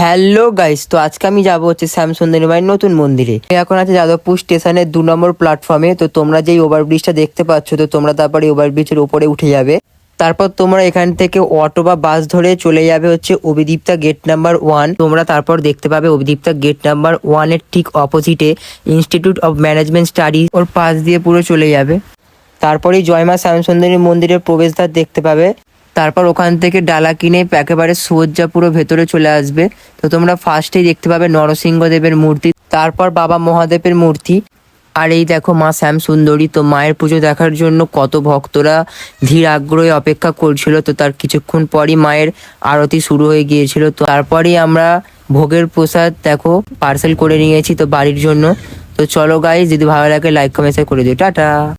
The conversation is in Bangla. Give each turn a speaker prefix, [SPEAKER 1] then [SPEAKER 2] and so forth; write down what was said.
[SPEAKER 1] হ্যালো গাইস, তো আজকে আমি যাবো হচ্ছে শ্যামসুন্দরী মায়ের নতুন মন্দিরে। এখন আছে যাদবপুর স্টেশনের 2 নম্বর প্ল্যাটফর্মে। তো তোমরা যেই ওভারব্রিজটা দেখতে পাচ্ছ, তো তোমরা তারপরে ওভারব্রিজের উপরে উঠে যাবে। তারপর তোমরা এখান থেকে অটো বা বাস ধরে চলে যাবে হচ্ছে অভিদীপ্তা গেট নাম্বার 1। তোমরা তারপর দেখতে পাবে অভিদীপ্তা গেট নাম্বার 1 এর ঠিক অপোজিটে ইনস্টিটিউট অফ ম্যানেজমেন্ট স্টাডিজ, ওর পাশ দিয়ে পুরো চলে যাবে। তারপরেই জয়মা শ্যামসুন্দরী মন্দিরের প্রবেশদ্বার দেখতে পাবে। তারপর ওখান থেকে ডালা কিনে একেবারে সোজা পুরো ভেতরে চলে আসবে। তো তোমরা ফার্স্টেই দেখতে পাবে নরসিংহদেবের মূর্তি, তারপর বাবা মহাদেবের মূর্তি, আর এই দেখো মা শ্যামসুন্দরী। তো মায়ের পুজো দেখার জন্য কত ভক্তরা ধীর আগ্রহে অপেক্ষা করছিল। তো তার কিছুক্ষণ পরই মায়ের আরতি শুরু হয়ে গিয়েছিল। তো তারপরেই আমরা ভোগের প্রসাদ দেখো পার্সেল করে নিয়েছি তো বাড়ির জন্য। তো চলো গাইস, যদি ভালো লাগে লাইক কমেন্ট করে দিও। টাটা।